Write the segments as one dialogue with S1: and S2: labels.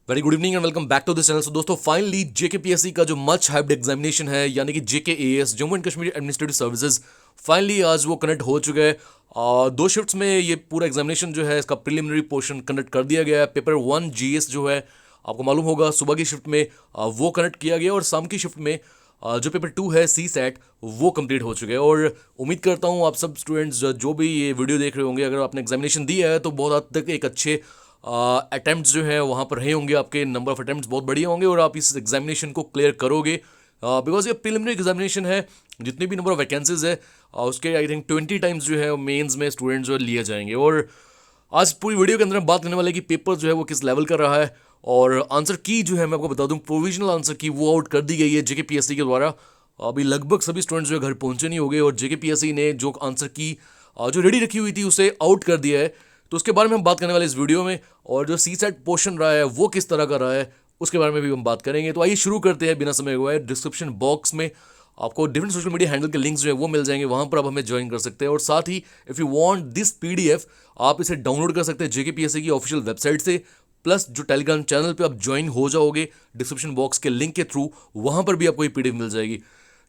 S1: Very good evening and welcome back to this channel. So दोस्तों, finally JKPSC का जो much hyped examination है यानी कि JKAS Jammu and Kashmir administrative services, finally आज वो कनेक्ट हो चुका है। दो शिफ्ट्स में ये पूरा एग्जामिनेशन जो है इसका प्रिलिमिनरी पोर्शन कंडक्ट कर दिया गया है। पेपर 1 जीएस जो है आपको मालूम होगा सुबह की शिफ्ट में वो कनेक्ट किया गया और शाम की शिफ्ट में जो पेपर 2 है सी सेट वो कंप्लीट हो चुके हैं। और उम्मीद करता हूँ आप सब स्टूडेंट्स जो भी ये वीडियो देख रहे होंगे, अगर आपने एग्जामिनेशन दिया है तो बहुत हद तक एक अच्छे अटैम्प्ट्स जो है वहाँ पर रहे होंगे, आपके नंबर ऑफ अटैम्प्ट्स बहुत बढ़िया होंगे और आप इस एग्जामिनेशन को क्लियर करोगे। बिकॉज ये प्रिलिमिनरी एग्जामिनेशन है, जितनी भी नंबर ऑफ वैकेंसीज है उसके आई थिंक 20 टाइम्स जो है मेंस में स्टूडेंट जो है लिए जाएंगे। और आज पूरी वीडियो के अंदर हम बात करने वाले कि पेपर जो है वो किस लेवल का रहा है और आंसर की जो है मैं आपको बता दूं, प्रोविजनल आंसर की वो आउट कर दी गई है जेकेपीएससी के द्वारा। अभी लगभग सभी स्टूडेंट्स जो है घर पहुंचे नहीं होंगे और जेकेपीएससी ने जो आंसर की जो रेडी रखी हुई थी उसे आउट कर दिया है। तो उसके बारे में हम बात करने वाले इस वीडियो में, और जो सी सेट पोर्शन रहा है वो किस तरह का रहा है उसके बारे में भी हम बात करेंगे। तो आइए शुरू करते हैं बिना समय हुए। डिस्क्रिप्शन बॉक्स में आपको डिफरेंट सोशल मीडिया हैंडल के लिंक्स जो है वो मिल जाएंगे, वहां पर आप हमें ज्वाइन कर सकते हैं। और साथ ही if you want this PDF आप इसे डाउनलोड कर सकते हैं जेकेपीएससी की ऑफिशियल वेबसाइट से, प्लस जो टेलीग्राम चैनल पे आप ज्वाइन हो जाओगे डिस्क्रिप्शन बॉक्स के लिंक के थ्रू, वहां पर भी आपको ये पीडीएफ मिल जाएगी।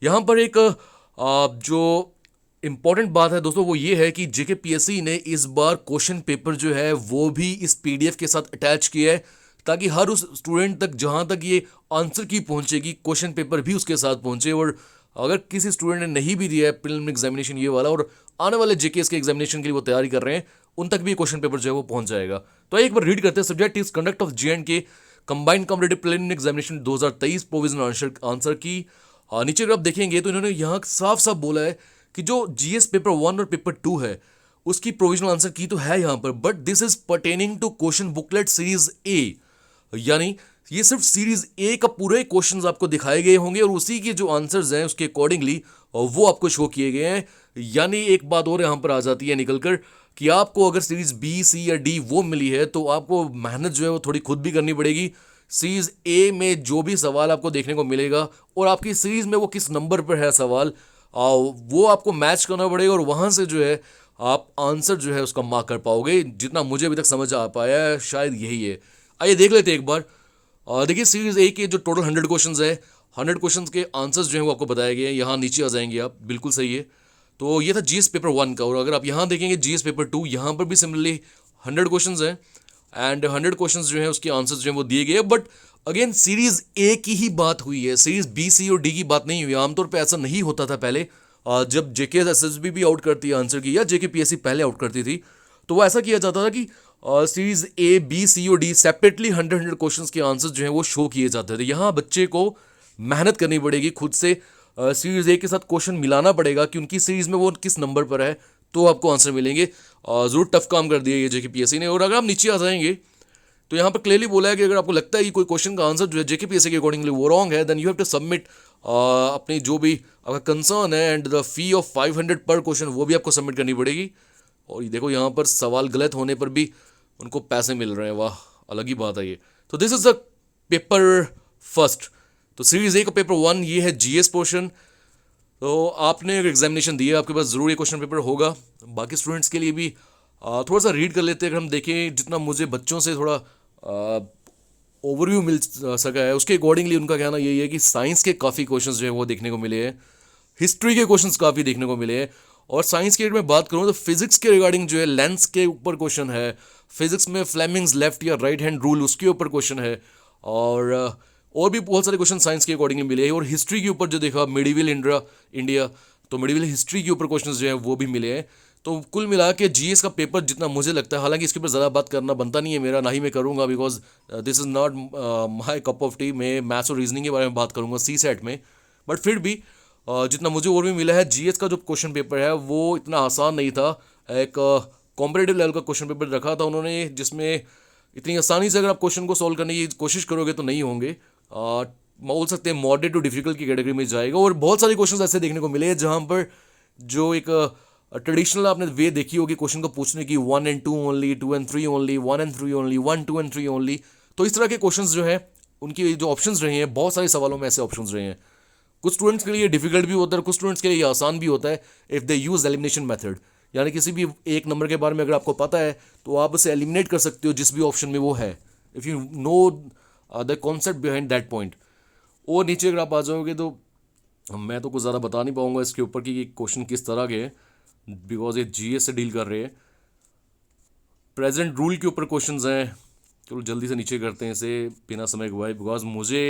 S1: यहाँ पर एक जो इंपॉर्टेंट बात है दोस्तों वो ये है कि जेकेपीएससी ने इस बार क्वेश्चन पेपर जो है वो भी इस पीडीएफ के साथ अटैच किया है, ताकि हर उस स्टूडेंट तक जहां तक ये आंसर की पहुंचेगी क्वेश्चन पेपर भी उसके साथ पहुंचे। और अगर किसी स्टूडेंट ने नहीं भी दिया है प्रीलिमिनरी एग्जामिनेशन ये वाला और आने वाले जेकेएस के एग्जामिनेशन के लिए वो तैयारी कर रहे हैं, उन तक भी क्वेश्चन पेपर जो है वो पहुंच जाएगा। तो एक बार रीड करते हैं। Subject is conduct of J combined competitive preliminary examination 2023 provisional answer की। नीचे अगर आप देखेंगे तो इन्होंने यहाँ साफ साफ बोला है कि जो जीएस पेपर 1 और पेपर 2 है उसकी प्रोविजनल आंसर की तो है यहाँ पर, but this is pertaining to question booklet series A, यानी ये सिर्फ सीरीज ए का पूरे क्वेश्चंस आपको दिखाए गए होंगे और उसी के जो आंसर्स हैं उसके अकॉर्डिंगली वो आपको शो किए गए हैं। यानी एक बात और यहाँ पर आ जाती है निकलकर कि आपको अगर सीरीज बी सी या डी वो मिली है तो आपको मेहनत जो है वो थोड़ी खुद भी करनी पड़ेगी। सीरीज ए में जो भी सवाल आपको देखने को मिलेगा और आपकी सीरीज में वो किस नंबर पर है सवाल, वो आपको मैच करना पड़ेगा और वहाँ से जो है आप आंसर जो है उसका मार्क कर पाओगे। जितना मुझे अभी तक समझ आ पाया है शायद यही है। आइए देख लेते हैं एक बार। देखिए सीरीज ए के जो टोटल 100 क्वेश्चंस है, 100 क्वेश्चंस के आंसर्स जो हैं वो आपको बताए गए हैं। यहाँ नीचे आ जाएंगे आप, बिल्कुल सही है। तो ये था जीएस पेपर 1 का, और अगर आप यहाँ देखेंगे जीएस पेपर 2, यहाँ पर भी सिमिलरली 100 क्वेश्चंस हैं एंड 100 क्वेश्चंस जो है उसके आंसर्स जो है वो दिए गए। बट अगेन सीरीज ए की ही बात हुई है, सीरीज बी सी और डी की बात नहीं हुई। आमतौर पे ऐसा नहीं होता था पहले। जब जेके एसएसबी भी आउट करती है आंसर की या जेके पीएससी पहले आउट करती थी तो वो ऐसा किया जाता था कि सीरीज ए बी सी और डी सेपरेटली 100 क्वेश्चंस के आंसर्स जो है वो शो किए जाते थे। यहाँ बच्चे को मेहनत करनी पड़ेगी, खुद से सीरीज ए के साथ क्वेश्चन मिलाना पड़ेगा कि उनकी सीरीज में वो किस नंबर पर है, तो आपको आंसर मिलेंगे। ज़रूर टफ काम कर दिया ये जेकेपीएससी ने। और अगर आप नीचे आ जाएंगे तो यहाँ पर क्लियरली बोला है कि अगर आपको लगता है कि कोई क्वेश्चन का आंसर जो है जेकेपीएससी के अकॉर्डिंगली वो रॉन्ग है, then you have to submit अपनी जो भी आपका कंसर्न है एंड द फी ऑफ 500 पर क्वेश्चन वो भी आपको सबमिट करनी पड़ेगी। और ये देखो यहाँ पर सवाल गलत होने पर भी उनको पैसे मिल रहे हैं, वाह अलग ही बात है ये। तो this is the paper first. तो सीरीज ए का पेपर 1 ये है जीएस पोर्शन। तो आपने अगर एग्जामिनेशन दिया आपके पास ज़रूर ये क्वेश्चन पेपर होगा। बाकी स्टूडेंट्स के लिए भी थोड़ा सा रीड कर लेते हैं। अगर हम देखें जितना मुझे बच्चों से थोड़ा ओवरव्यू मिल सका है उसके अकॉर्डिंगली उनका कहना यही है कि साइंस के काफ़ी क्वेश्चंस जो है वो देखने को मिले हैं, हिस्ट्री के क्वेश्चंस काफ़ी देखने को मिले हैं। और साइंस की मैं बात करूँ तो फिजिक्स के रिगार्डिंग जो है लेंस के ऊपर क्वेश्चन है, फिजिक्स में फ्लेमिंग्स लेफ्ट या राइट हैंड रूल उसके ऊपर क्वेश्चन है, और भी बहुत सारे क्वेश्चन साइंस के अकॉर्डिंगली मिले हैं। और हिस्ट्री के ऊपर जो देखा मिडिवल इंडिया, तो मिडिवल हिस्ट्री के ऊपर क्वेश्चन जो है वो भी मिले हैं। तो कुल मिला के जीएस का पेपर जितना मुझे लगता है, हालांकि इसके ऊपर ज़्यादा बात करना बनता नहीं है मेरा, ना ही मैं करूँगा because this is not my cup of T. मैं मैथ्स और रीजनिंग के बारे में बात करूँगा सी सेट में। बट फिर भी जितना मुझे और भी मिला है जीएस का जो क्वेश्चन पेपर है वो इतना आसान नहीं था। एक कॉम्पिटेटिव लेवल का क्वेश्चन पेपर रखा था उन्होंने, जिसमें इतनी आसानी से अगर आप क्वेश्चन को सॉल्व करने की कोशिश करोगे तो नहीं होंगे। बोल सकते हैं मॉडरेट टू डिफिकल्ट की कैटेगरी में जाएगा। और बहुत सारे क्वेश्चन ऐसे देखने को मिले हैं जहाँ पर जो एक ट्रेडिशनल आपने वे देखी होगी क्वेश्चन को पूछने की 1 and 2 only, 2 and 3 only, 1 and 3 only, 1, 2 and 3 only. तो इस तरह के क्वेश्चंस जो हैं उनकी जो ऑप्शंस रहे हैं, बहुत सारे सवालों में ऐसे ऑप्शंस रहे हैं। कुछ स्टूडेंट्स के लिए डिफिकल्ट भी होता है, कुछ स्टूडेंट्स के लिए आसान भी होता है if they use elimination method. यानी किसी भी एक नंबर के बारे में अगर आपको पता है तो आप उसे एलिमिनेट कर सकते हो जिस भी ऑप्शन में वो है। If you know the concept behind that point. और नीचे अगर आप आ जाओगे तो मैं तो कुछ ज़्यादा बता नहीं पाऊंगा इसके ऊपर कि क्वेश्चन किस तरह के हैं, बिकॉज ये जीएस से डील कर रहे हैं। प्रेजेंट रूल के ऊपर क्वेश्चंस हैं। चलो जल्दी से नीचे करते हैं इसे बिना समय गवाए, बिकॉज मुझे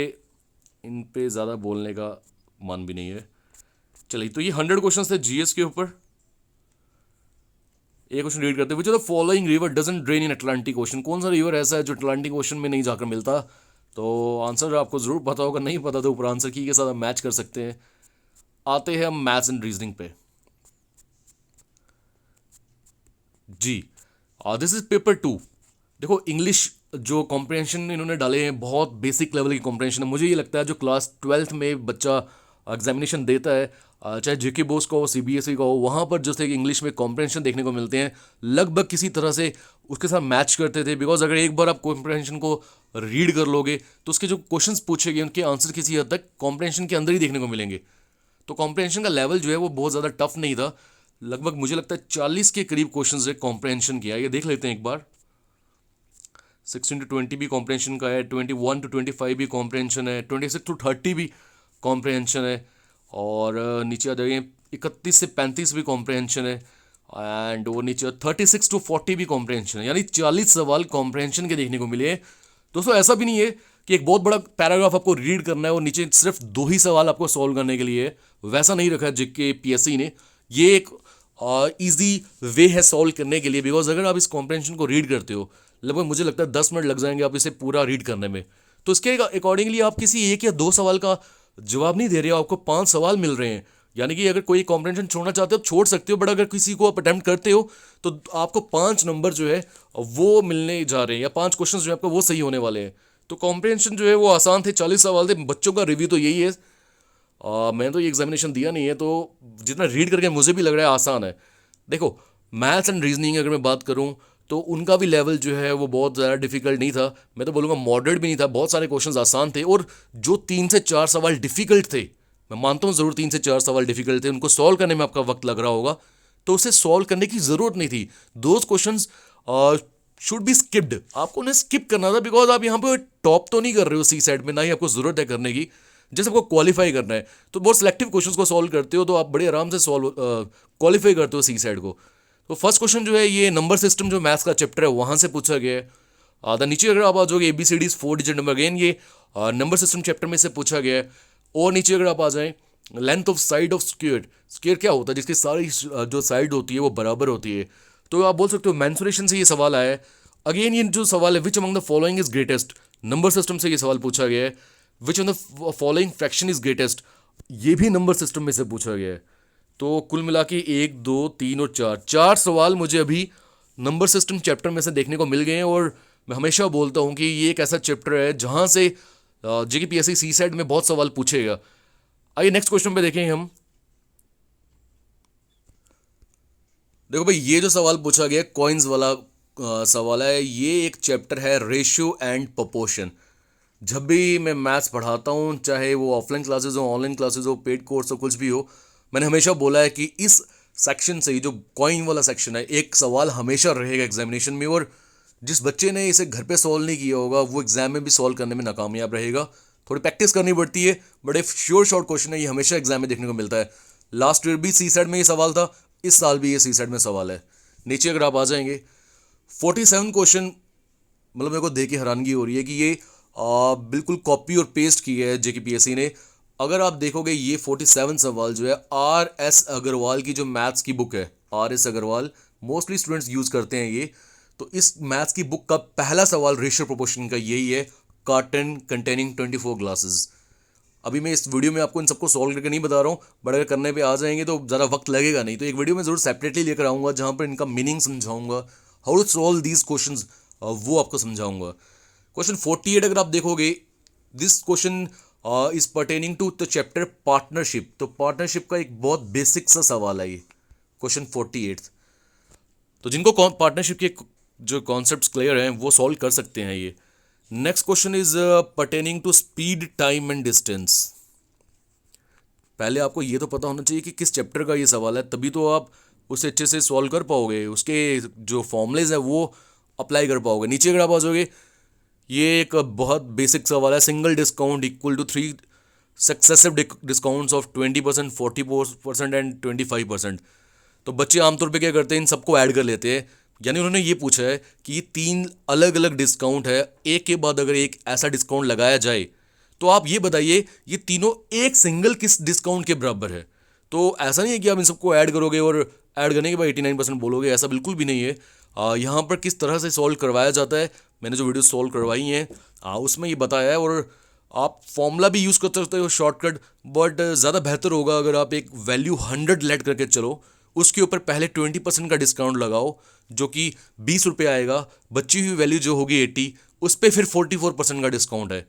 S1: इन पे ज़्यादा बोलने का मन भी नहीं है। चलिए, तो ये 100 क्वेश्चन थे जीएस के ऊपर। एक क्वेश्चन रीड करते हैं, which of the following river doesn't drain in Atlantic ocean. कौन सा रिवर ऐसा है जो अटलांटिक ओशन में नहीं जाकर मिलता? तो आंसर आपको ज़रूर पता होगा, नहीं पता तो ऊपर आंसर की के साथ मैच कर सकते हैं। आते हैं हम मैथ्स एंड रीजनिंग पे। जी, दिस इज पेपर 2। देखो, इंग्लिश जो कॉम्प्रहेंशन इन्होंने डाले हैं बहुत बेसिक लेवल की कॉम्प्रहेंशन है। मुझे ये लगता है जो क्लास 12th में बच्चा एग्जामिनेशन देता है, चाहे जेके बोस का हो, सीबीएसई का हो, वहाँ पर जो थे इंग्लिश में कॉम्प्रहेंशन देखने को मिलते हैं, लगभग किसी तरह से उसके साथ मैच करते थे। बिकॉज अगर एक बार आप कॉम्प्रहेंशन को रीड कर लोगे तो उसके जो क्वेश्चंस पूछे गए उनके आंसर किसी हद तक कॉम्प्रहेंशन के अंदर ही देखने को मिलेंगे। तो कॉम्प्रहेंशन का लेवल जो है वो बहुत ज़्यादा टफ नहीं था। लगभग मुझे लगता है 40 के करीब क्वेश्चन है कॉम्प्रहेंशन किया। ये देख लेते हैं एक बार। 16 to 20 भी कॉम्प्रहेंशन का है, 21 to 25 भी कॉम्प्रहेंशन है, 26 to 30 भी कॉम्प्रहेंशन है, और नीचे आ जाइए 31 से 35 भी कॉम्प्रहेंशन है, एंड वो नीचे 36 to 40 भी कॉम्प्रहेंशन है। यानी 40 सवाल कॉम्प्रहेंशन के देखने को मिले हैं। दोस्तों, ऐसा भी नहीं है कि एक बहुत बड़ा पैराग्राफ आपको रीड करना है और नीचे सिर्फ 2 ही सवाल आपको सॉल्व करने के लिए है। वैसा नहीं रखा है जेके पीएससी ने। ये एक ईजी वे है सॉल्व करने के लिए, बिकॉज अगर आप इस कॉम्प्रहेंशन को रीड करते हो, लगभग मुझे लगता है 10 मिनट लग जाएंगे आप इसे पूरा रीड करने में। तो इसके अकॉर्डिंगली आप किसी 1 या 2 सवाल का जवाब नहीं दे रहे हो, आपको 5 सवाल मिल रहे हैं। यानी कि अगर कोई कॉम्प्रहेंशन छोड़ना चाहते हो छोड़ सकते हो, बट अगर किसी को आप अटेम्प्ट करते हो तो आपको 5 नंबर जो है वो मिलने जा रहे हैं, या 5 क्वेश्चन जो है आपको वो सही होने वाले हैं। तो कॉम्प्रहेंशन जो है वो आसान थे, 40 सवाल थे। बच्चों का रिव्यू तो यही है। मैंने तो ये एग्जामिनेशन दिया नहीं है, तो जितना रीड करके मुझे भी लग रहा है आसान है। देखो, मैथ्स एंड रीजनिंग अगर मैं बात करूं तो उनका भी लेवल जो है वो बहुत ज़्यादा डिफिकल्ट नहीं था। मैं तो बोलूँगा मॉडरेट भी नहीं था, बहुत सारे क्वेश्चंस आसान थे। और जो 3 से 4 सवाल डिफिकल्ट थे, मैं मानता हूँ ज़रूर 3 से 4 सवाल डिफिकल्ट थे, उनको सॉल्व करने में आपका वक्त लग रहा होगा, तो उसे सॉल्व करने की ज़रूरत नहीं थी। Those questions should be skipped. आपको उन्हें स्किप करना था, बिकॉज आप यहाँ पे टॉप तो नहीं कर रहे हो सी सेट में, ना ही आपको ज़रूरत है करने की। जैसे आपको क्वालिफाई करना है तो बहुत सिलेक्टिव क्वेश्चंस को सॉल्व करते हो, तो आप बड़े आराम से सॉल्व क्वालिफाई करते हो सी सेट को। तो फर्स्ट क्वेश्चन जो है ये नंबर सिस्टम जो मैथ्स का चैप्टर है वहाँ से पूछा गया है। आधा नीचे अगर आप आ जाओगे ABCDs 4 डिजिट नंबर, अगेन ये नंबर सिस्टम चैप्टर में से पूछा गया है। और नीचे अगर आप आ जाएं, length of side of square. Square क्या होता है? जिसकी सारी जो साइड होती है वो बराबर होती है। तो आप बोल सकते हो मेंसुरेशन से ये सवाल आया है। अगेन ये जो सवाल है, which among the following is greatest, number system से ये सवाल पूछा गया है। Which on the following fraction is greatest, ये भी नंबर सिस्टम में से पूछा गया है। तो कुल मिला के 1, 2, 3 और 4 सवाल मुझे अभी नंबर सिस्टम चैप्टर में से देखने को मिल गए हैं। और मैं हमेशा बोलता हूँ कि ये एक ऐसा चैप्टर है जहाँ से जेके पीएससी सी सेट में बहुत सवाल पूछेगा। आइए नेक्स्ट क्वेश्चन पे देखें हम। देखो भाई, ये जो सवाल पूछा गया कॉइन्स वाला सवाल है। ये एक चैप्टर है रेशियो एंड प्रोपोर्शन। जब भी मैं मैथ्स पढ़ाता हूँ, चाहे वो ऑफलाइन क्लासेस हो, ऑनलाइन क्लासेस हो, पेड कोर्स हो, कुछ भी हो, मैंने हमेशा बोला है कि इस सेक्शन से ही, जो कॉइन वाला सेक्शन है, एक सवाल हमेशा रहेगा एग्जामिनेशन में। और जिस बच्चे ने इसे घर पे सॉल्व नहीं किया होगा वो एग्जाम में भी सॉल्व करने में नाकामयाब रहेगा। थोड़ी प्रैक्टिस करनी पड़ती है, बट एक श्योर शॉर्ट क्वेश्चन है, ये हमेशा एग्जाम में देखने को मिलता है। लास्ट ईयर भी सी सेट में ये सवाल था, इस साल भी ये सी सेट में सवाल है। नीचे अगर आप आ जाएंगे 47 क्वेश्चन, मतलब मेरे को देख के हैरानगी हो रही है कि ये बिल्कुल कॉपी और पेस्ट की है जेके पीएससी ने। अगर आप देखोगे ये 47 सवाल जो है RS अग्रवाल की जो मैथ्स की बुक है, RS Agarwal mostly students use करते हैं ये। तो इस मैथ्स की बुक का पहला सवाल रेशियो प्रोपोर्शन का यही है, कार्टन कंटेनिंग 24 ग्लासेस। अभी मैं इस वीडियो में आपको इन सबको सॉल्व करके नहीं बता रहा हूँ, बट अगर करने पे आ जाएंगे तो ज़्यादा वक्त लगेगा नहीं। तो एक वीडियो में ज़रूर सेपरेटली लेकर आऊँगा जहाँ पर इनका मीनिंग समझाऊंगा, how to solve these questions, वो आपको समझाऊंगा। क्वेश्चन 48 अगर आप देखोगे, this question is pertaining to the chapter partnership. तो पार्टनरशिप का एक बहुत बेसिक सा सवाल है ये क्वेश्चन 48। तो जिनको पार्टनरशिप के जो कॉन्सेप्ट्स क्लियर हैं वो सॉल्व कर सकते हैं ये। Next question is pertaining to speed, time and distance. पहले आपको ये तो पता होना चाहिए कि किस चैप्टर का ये सवाल है, तभी तो आप उसे अच्छे से सॉल्व कर पाओगे, उसके जो फॉर्मूलेज है वो अप्लाई कर पाओगे। नीचे अगर आप आ जाओगे, ये एक बहुत बेसिक सवाल है। Single discount equal to 3 successive discounts of 20%, 40% and 25%। तो बच्चे आमतौर पे क्या करते हैं, इन सबको ऐड कर लेते हैं। यानी उन्होंने ये पूछा है कि ये 3 अलग अलग डिस्काउंट है, एक के बाद अगर एक ऐसा डिस्काउंट लगाया जाए तो आप ये बताइए ये तीनों एक सिंगल किस डिस्काउंट के बराबर है। तो ऐसा नहीं है कि आप इन सबको ऐड करोगे और ऐड करने के बाद 89% बोलोगे, ऐसा बिल्कुल भी नहीं है। यहाँ पर किस तरह से सॉल्व करवाया जाता है, मैंने जो वीडियो सॉल्व करवाई हैं उसमें ये बताया है। और आप फॉर्मूला भी यूज़ कर सकते हो शॉर्टकट, बट ज़्यादा बेहतर होगा अगर आप एक वैल्यू 100 लेट करके चलो, उसके ऊपर पहले 20% का डिस्काउंट लगाओ जो कि 20 रुपये आएगा, बची हुई वैल्यू जो होगी 80, उस पर फिर 44% का डिस्काउंट है।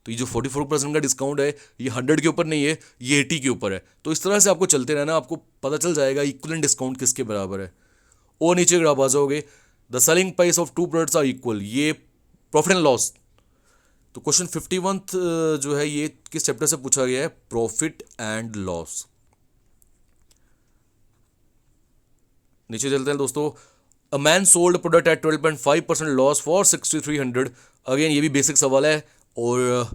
S1: तो ये जो 44% का डिस्काउंट है ये 100 के ऊपर नहीं है, ये 80 के ऊपर है। तो इस तरह से आपको चलते रहना, आपको पता चल जाएगा इक्वलेंट डिस्काउंट किसके बराबर है। और नीचे अगर आप आ जाओगे, the selling price of 2 products are equal, ये प्रॉफिट एंड लॉस। तो क्वेश्चन 51 जो है ये किस चैप्टर से पूछा गया है, प्रॉफिट एंड लॉस। नीचे चलते हैं दोस्तों, a man sold product at 12.5% loss for 6300। Again ये भी बेसिक सवाल है और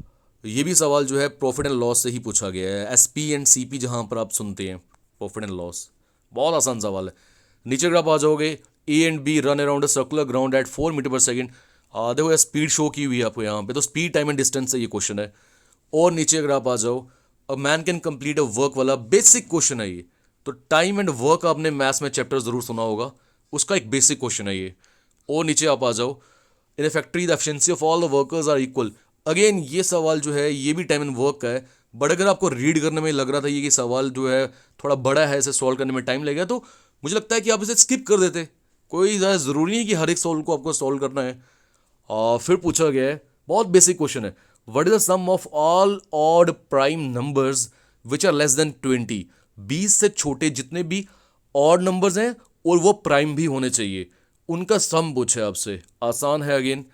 S1: ये भी सवाल जो है प्रॉफिट एंड लॉस से ही पूछा गया है। एसपी एंड सीपी जहां पर आप सुनते हैं, प्रॉफिट एंड लॉस, बहुत आसान सवाल है। नीचे अगर आप आ जाओगे, A and B run around a circular ground at 4 meter per second. देखो स्पीड शो की हुई है आपको यहाँ पे, तो स्पीड टाइम एंड डिस्टेंस से ये क्वेश्चन है। और नीचे अगर आप आ जाओ, a man can complete a work वाला बेसिक क्वेश्चन है ये। तो टाइम एंड वर्क आपने मैथ्स में चैप्टर जरूर सुना होगा, उसका एक बेसिक क्वेश्चन है ये। और नीचे आप आ जाओ, in a factory the efficiency of all the workers are equal. Again ये सवाल जो है ये भी टाइम एंड वर्क का है, बट अगर आपको रीड करने में लग रहा था ये कि सवाल जो है थोड़ा बड़ा है, इसे सॉल्व करने में टाइम लगेगा, तो मुझे लगता है कि आप इसे स्किप कर देते। कोई ज़्यादा ज़रूरी नहीं कि हर एक सॉल्व को आपको सॉल्व करना है। और फिर पूछा गया है, बहुत बेसिक क्वेश्चन है, what is the sum of all odd prime numbers which are less than 20। 20 से छोटे जितने भी ऑड नंबर्स हैं और वो प्राइम भी होने चाहिए, उनका सम पूछे आपसे। आसान है अगेन।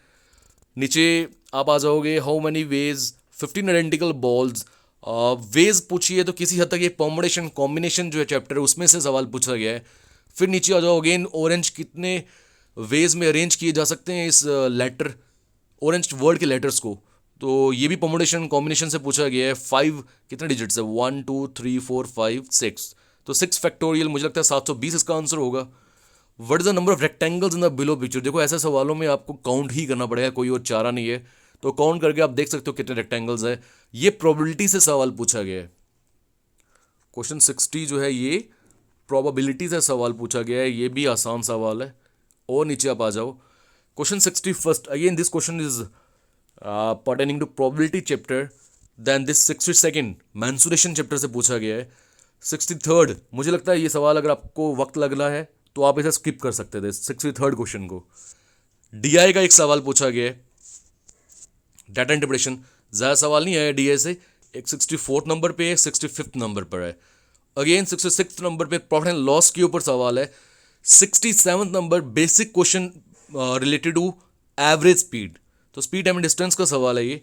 S1: नीचे आप आ जाओगे, how many ways 15 identical balls. Ways पूछिए तो किसी हद तक ये परमुटेशन कॉम्बिनेशन जो है चैप्टर है उसमें से सवाल पूछा गया है। फिर नीचे आ जाओ, अगेन ऑरेंज कितने वेज में अरेंज किए जा सकते हैं इस लेटर ऑरेंज वर्ड के लेटर्स को, तो ये भी परमुटेशन कॉम्बिनेशन से पूछा गया है। 5 कितने डिजिट्स है, 1 2 3 4 5 6, तो 6 फैक्टोरियल, मुझे लगता है 720 इसका आंसर होगा। What is the number of rectangles in the below picture. देखो ऐसे सवालों में आपको काउंट ही करना पड़ेगा, कोई और चारा नहीं है। तो काउंट करके आप देख सकते हो कितने रेक्टेंगल्स है। ये प्रोबेबिलिटी से सवाल पूछा गया है। क्वेश्चन 60 जो है ये प्रोबेबिलिटी से सवाल पूछा गया है, ये भी आसान सवाल है। और नीचे आप आ जाओ, question 61, again this question is pertaining to probability chapter. Then this 62 mensuration chapter से पूछा गया है। 63 मुझे लगता है ये सवाल अगर आपको वक्त लग रहा है तो आप इसे स्किप कर सकते थे, 63 क्वेश्चन को। डीआई का एक सवाल पूछा गया है, डाटा इंटरप्रिटेशन, ज़्यादा सवाल नहीं आया डीआई से। एक 64 नंबर पे है, 65 नंबर पर है। अगेन 66 नंबर पे प्रॉफिट एंड लॉस के ऊपर सवाल है। 67 number basic question related to average speed, तो स्पीड टाइम डिस्टेंस का सवाल है ये।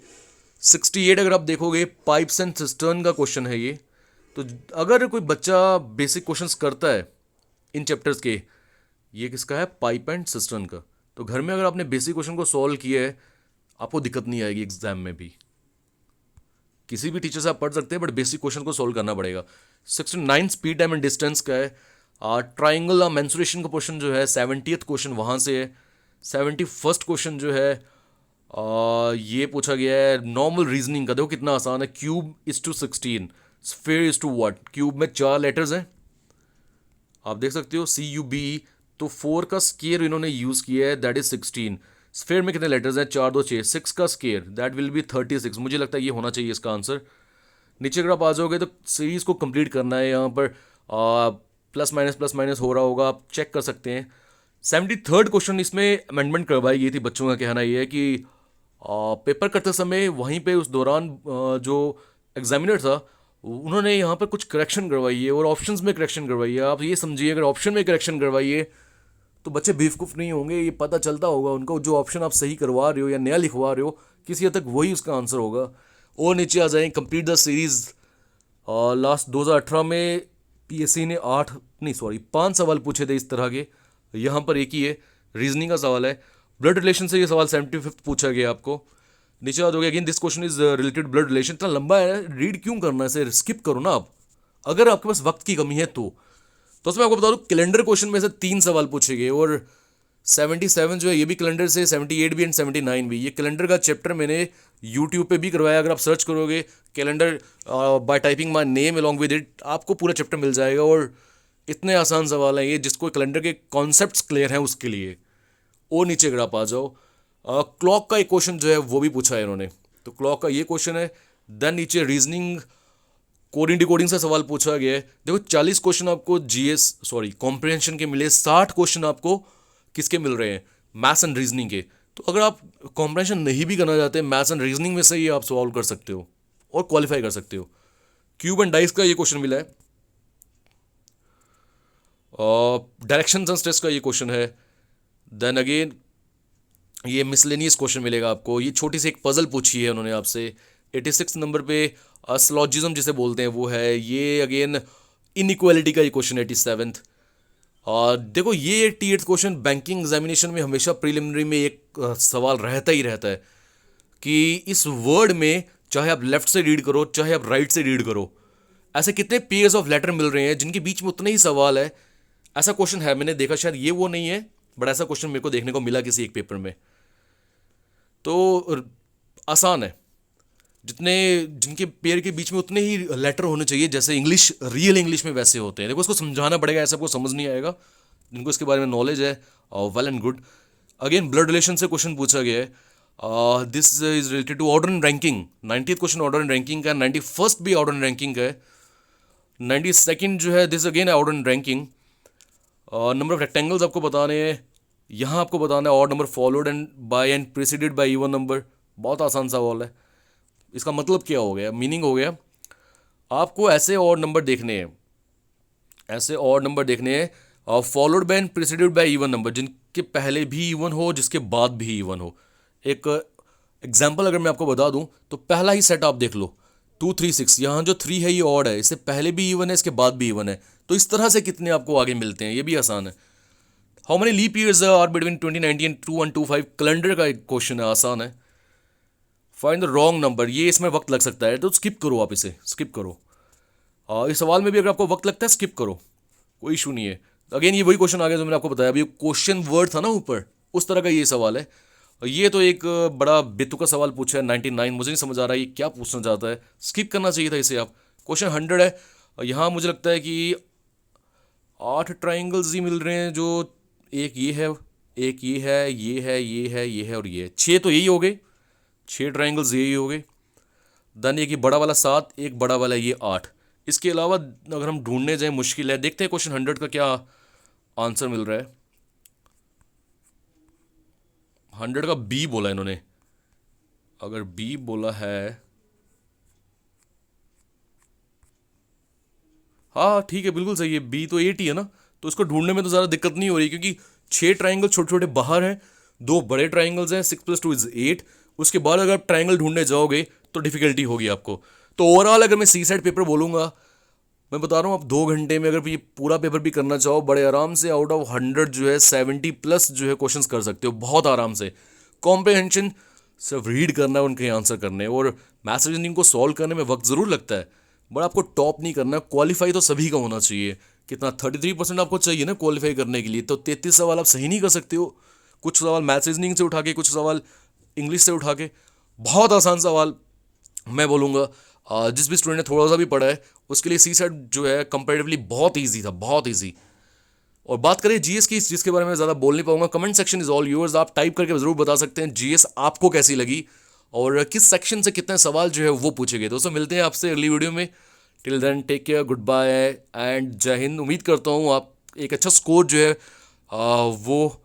S1: 68 अगर आप देखोगे पाइप्स एंड सिस्टर्न का क्वेश्चन है ये। तो अगर कोई बच्चा बेसिक क्वेश्चंस करता है इन चैप्टर्स के, ये किसका है, पाइप एंड सिस्टर्न का, तो घर में अगर आपने बेसिक क्वेश्चन को सॉल्व किया है आपको दिक्कत नहीं आएगी एग्जाम में भी। किसी भी टीचर से आप पढ़ सकते हैं, बट बेसिक क्वेश्चन को सॉल्व करना पड़ेगा। 69 स्पीड टाइम एंड डिस्टेंस का है। ट्राइंगल मेंसुरेशन का क्वेश्चन जो है 70th क्वेश्चन वहाँ से है। 71st क्वेश्चन जो है ये पूछा गया है नॉर्मल रीजनिंग का। देखो कितना आसान है, cube is to 16, sphere is to what. Cube में 4 लेटर्स हैं, आप देख सकते हो CUBE, तो 4 का स्केयर इन्होंने यूज़ किया है, दैट इज 16। स्फीयर में कितने लेटर्स हैं, 4 2 6, 6 का स्केयर दैट विल बी 36। मुझे लगता है ये होना चाहिए इसका आंसर। नीचे अगर आप आ जाओगे तो सीरीज़ को कंप्लीट करना है, यहाँ पर प्लस माइनस हो रहा होगा, आप चेक कर सकते हैं। 73rd क्वेश्चन, इसमें अमेंडमेंट करवाई गई थी। बच्चों का कहना ये है कि पेपर करते समय वहीं पे उस दौरान जो एग्जामिनर था उन्होंने यहाँ पर कुछ करेक्शन करवाई है और ऑप्शंस में करेक्शन करवाई है। आप ये समझिए अगर ऑप्शन में करेक्शन करवाइए तो बच्चे बेवकूफ़ नहीं होंगे, ये पता चलता होगा उनको जो ऑप्शन आप सही करवा रहे हो या नया लिखवा रहे हो किसी हद तक वही उसका आंसर होगा। और नीचे आ जाएं, कंप्लीट द सीरीज़। लास्ट 2018 में PSC ने 5 सवाल पूछे थे इस तरह के, यहाँ पर एक ही है, रीजनिंग का सवाल है। ब्लड रिलेशन से ये सवाल 75th पूछा गया आपको। नीचे आ जाओगे, again this question is related blood relation. इतना लंबा है, रीड क्यों करना है, इसे स्किप करो ना आप, अगर आपके पास वक्त की कमी है तो उसमें आपको बता दूं कैलेंडर क्वेश्चन में से 3 सवाल पूछे गए, और 77 जो है ये भी कैलेंडर से, 78 भी एंड 79 भी। ये कैलेंडर का चैप्टर मैंने यूट्यूब पे भी करवाया, अगर आप सर्च करोगे calendar bye typing my name along with it, आपको पूरा चैप्टर मिल जाएगा। और इतने आसान सवाल हैं ये, जिसको कैलेंडर के कॉन्सेप्ट्स क्लियर हैं उसके लिए। और नीचे अगर आप आ जाओ, क्लॉक का एक क्वेश्चन जो है वो भी पूछा है इन्होंने, तो क्लॉक का ये क्वेश्चन है। देन नीचे रीजनिंग कोडिंग डिकोडिंग से सवाल पूछा गया है। देखो 40 क्वेश्चन आपको जीएस सॉरी कॉम्प्रिहेंशन के मिले, 60 क्वेश्चन आपको किसके मिल रहे हैं, मैथ्स एंड रीजनिंग के। तो अगर आप कॉम्प्रिहेंशन नहीं भी करना चाहते, मैथ्स एंड रीजनिंग में से ही आप सॉल्व कर सकते हो और क्वालिफाई कर सकते हो। क्यूब एंड डाइस का ये क्वेश्चन मिला है, डायरेक्शन एंड स्ट्रेस का ये क्वेश्चन है। देन अगेन ये मिसलेनियस क्वेश्चन मिलेगा आपको, ये छोटी सी एक पजल पूछी है उन्होंने आपसे। 86 नंबर पे स्लॉजिज्म जिसे बोलते हैं वो है। ये अगेन इनइक्वालिटी का ये क्वेश्चन 87th। और देखो ये 88th क्वेश्चन बैंकिंग एग्जामिनेशन में हमेशा प्रिलिमिनरी में एक सवाल रहता ही रहता है कि इस वर्ड में चाहे आप लेफ्ट से रीड करो चाहे आप राइट से रीड करो, ऐसे कितने पेयर्स ऑफ लेटर मिल रहे हैं जिनके बीच में उतने ही सवाल है। ऐसा क्वेश्चन है, मैंने देखा, शायद ये वो नहीं है बट ऐसा क्वेश्चन मेरे को देखने को मिला किसी एक पेपर में। तो आसान है, जितने जिनके पेयर के बीच में उतने ही लेटर होने चाहिए जैसे इंग्लिश रियल इंग्लिश में वैसे होते हैं। देखो उसको समझाना पड़ेगा, ऐसा आपको समझ नहीं आएगा। जिनको इसके बारे में नॉलेज है well and good. Again blood relation से क्वेश्चन पूछा गया है, this is related to order and ranking. 90th question order and ranking का, 91st भी ऑर्डर एंड रैंकिंग का है, 92nd जो है this again order and ranking. Number of rectangles आपको बताने हैं, यहाँ आपको बताना है odd number followed and by and preceded by even number. बहुत आसान सवाल है। इसका मतलब क्या हो गया, मीनिंग हो गया, आपको ऐसे ऑड नंबर देखने हैं, ऐसे ऑड नंबर देखने हैं followed by and preceded by even number, जिनके पहले भी इवन हो जिसके बाद भी इवन हो। एक एग्जाम्पल अगर मैं आपको बता दूं तो पहला ही सेट आप देख लो 2 3 6, यहाँ जो 3 है ये ऑड है, इससे पहले भी इवन है इसके बाद भी इवन है। तो इस तरह से कितने आपको आगे मिलते हैं, ये भी आसान है। How many leap years are between 2019 and 2125, calendar का एक क्वेश्चन है, आसान है। फाइंड द रॉन्ग नंबर, ये इसमें वक्त लग सकता है तो स्किप करो, आप इसे स्किप करो। इस सवाल में भी अगर आपको वक्त लगता है स्किप करो, कोई इशू नहीं है। अगेन ये वही क्वेश्चन आ गया जो मैंने आपको बताया अभी, क्वेश्चन वर्ड था ना ऊपर, उस तरह का ये सवाल है। ये तो एक बड़ा बेतुका सवाल पूछा है 99, मुझे नहीं समझ आ रहा है ये क्या पूछना चाहता है, स्किप करना चाहिए था इसे आप। क्वेश्चन 100 है, यहाँ मुझे लगता है कि 8 ट्राइंगल्स ही मिल रहे हैं, जो एक ये है, एक ये है, ये है, ये है, ये है और ये है, 6 तो यही हो गए, 6 ट्राइंगल्स यही हो गए। देन एक ये बड़ा वाला 7, एक बड़ा वाला ये 8। इसके अलावा अगर हम ढूंढने जाएं मुश्किल है। देखते हैं क्वेश्चन 100 का क्या आंसर मिल रहा है। 100 का बी बोला इन्होंने, अगर बी बोला है, हाँ ठीक है बिल्कुल सही है, बी तो 8 ही है ना, तो इसको ढूंढने में तो ज़्यादा दिक्कत नहीं हो रही क्योंकि 6 ट्राइंगल छोटे छोटे बाहर हैं, 2 बड़े ट्राइंगल्स हैं, 6 + 2 = 8। उसके बाद अगर आप ट्राइंगल ढूंढने जाओगे तो डिफिकल्टी होगी आपको। तो ओवरऑल अगर मैं सी साइड पेपर बोलूँगा, मैं बता रहा हूँ आप 2 घंटे में अगर ये पूरा पेपर भी करना चाहो, बड़े आराम से आउट ऑफ 100 जो है 70+ जो है क्वेश्चंस कर सकते हो बहुत आराम से। कॉम्प्रिहेंशन सिर्फ रीड करना है, उनके आंसर करने, और मैथ्स रीजनिंग को सॉल्व करने में वक्त ज़रूर लगता है बट आपको टॉप नहीं करना, क्वालिफाई तो सभी का होना चाहिए। कितना 33% आपको चाहिए ना क्वालिफाई करने के लिए, तो 33 सवाल आप सही नहीं कर सकते हो। कुछ सवाल मैथ्स रीजनिंग से उठा के, कुछ सवाल इंग्लिश से उठा के, बहुत आसान सवाल मैं बोलूँगा। जिस भी स्टूडेंट ने थोड़ा सा भी पढ़ा है उसके लिए सी सेट जो है कंपेरेटिवली बहुत ईजी था, बहुत ईजी। और बात करें जीएस की, जिसके बारे में ज़्यादा बोल नहीं पाऊंगा, comment section is all yours, आप टाइप करके ज़रूर बता सकते हैं जीएस आपको कैसी लगी और किस सेक्शन से कितने सवाल जो है वो पूछे गए। दोस्तों मिलते हैं आपसे अगली वीडियो में, till then take care, good bye and जय हिंद। उम्मीद करता हूँ आप एक अच्छा स्कोर जो है वो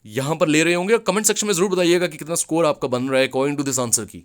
S1: यहाँ पर ले रहे होंगे। कमेंट सेक्शन में ज़रूर बताइएगा कि कितना स्कोर आपका बन रहा है अकॉर्डिंग टू दिस आंसर की।